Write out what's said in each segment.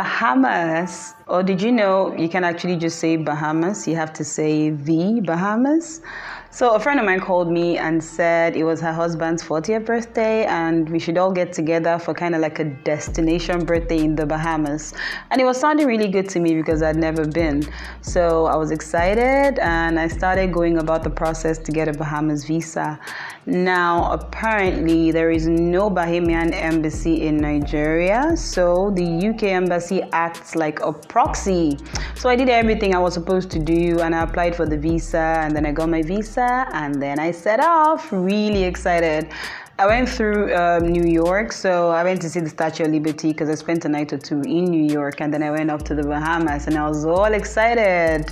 Bahamas. Or did you know you can actually just say Bahamas? You have to say the Bahamas. So a friend of mine called me and said it was her husband's 40th birthday and we should all get together for kind of like a destination birthday in the Bahamas. And it was sounding really good to me because I'd never been. So I was excited and I started going about the process to get a Bahamas visa. Now, apparently there is no Bahamian embassy in Nigeria. So the UK embassy acts like a proxy. So I did everything I was supposed to do and I applied for the visa and then I got my visa. And then I set off, really excited. I went through New York, so I went to see the Statue of Liberty because I spent a night or two in New York, and then I went up to the Bahamas and I was all excited.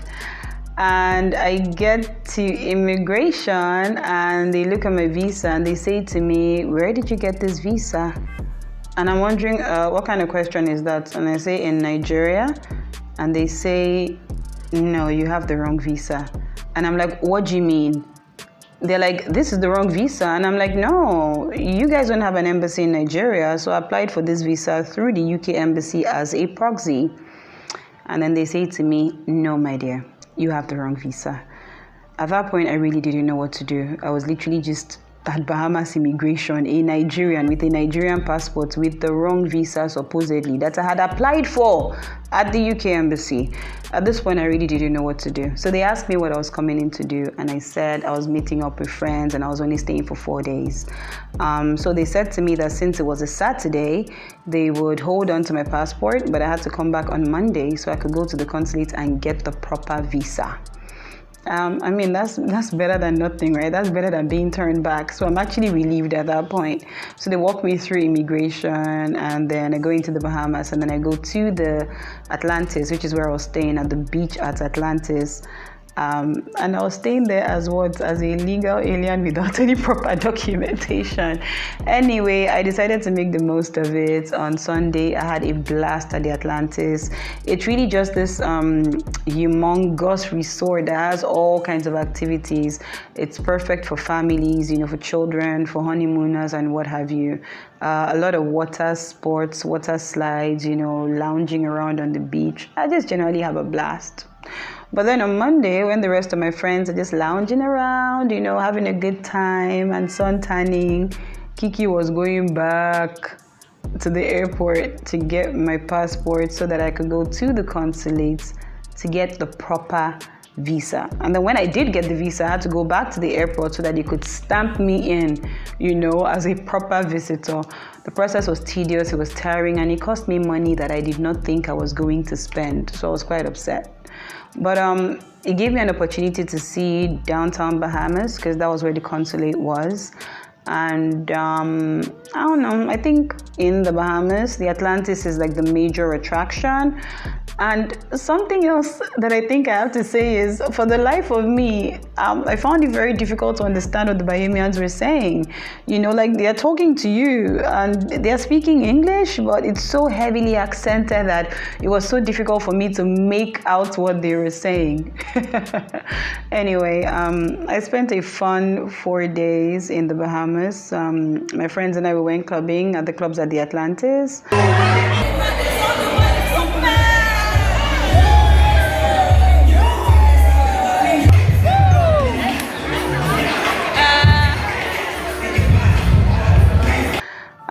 And I get to immigration and they look at my visa and they say to me, "Where did you get this visa?" And I'm wondering, what kind of question is that? And I say, "In Nigeria." And they say, "No, you have the wrong visa." And I'm like, "What do you mean?" They're like, "This is the wrong visa." And I'm like, "No, you guys don't have an embassy in Nigeria." So I applied for this visa through the UK embassy as a proxy. And then they say to me, "No, my dear, you have the wrong visa." At that point, I really didn't know what to do. I was literally just at Bahamas immigration, a Nigerian with a Nigerian passport with the wrong visa supposedly that I had applied for at the UK embassy. At this point, I really didn't know what to do. So they asked me what I was coming in to do, and I said I was meeting up with friends and I was only staying for 4 days. So they said to me that since it was a Saturday, they would hold on to my passport, but I had to come back on Monday so I could go to the consulate and get the proper visa. I mean, that's better than nothing, right? That's better than being turned back. So I'm actually relieved at that point. So they walk me through immigration and then I go into the Bahamas and then I go to the Atlantis, which is where I was staying at the beach at Atlantis. And I was staying there as a legal alien without any proper documentation. Anyway, I decided to make the most of it. On Sunday, I had a blast at the Atlantis. It's really just this humongous resort that has all kinds of activities. It's perfect for families, for children, for honeymooners, and what have you. A lot of water sports, water slides, lounging around on the beach. I just generally have a blast. But then on Monday, when the rest of my friends are just lounging around, having a good time and sun tanning, Kiki was going back to the airport to get my passport so that I could go to the consulate to get the proper visa. And then when I did get the visa, I had to go back to the airport so that they could stamp me in, as a proper visitor. The process was tedious, it was tiring, and it cost me money that I did not think I was going to spend. So I was quite upset. But it gave me an opportunity to see downtown Bahamas because that was where the consulate was. And I don't know, I think in the Bahamas, the Atlantis is like the major attraction. And something else that I think I have to say is, for the life of me, I found it very difficult to understand what the Bahamians were saying. Like they are talking to you and they are speaking English, but it's so heavily accented that it was so difficult for me to make out what they were saying. Anyway, I spent a fun 4 days in the Bahamas. My friends and I went clubbing at the clubs at the Atlantis.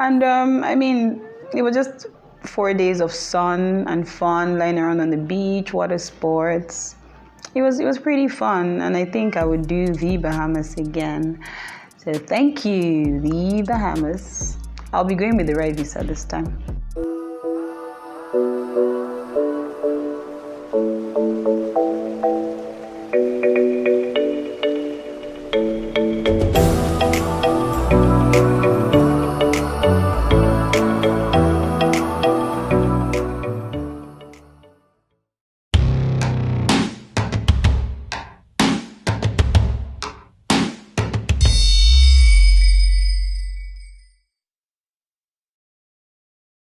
And it was just 4 days of sun and fun, lying around on the beach, water sports. It was pretty fun, and I think I would do the Bahamas again. So thank you, the Bahamas. I'll be going with the right visa this time.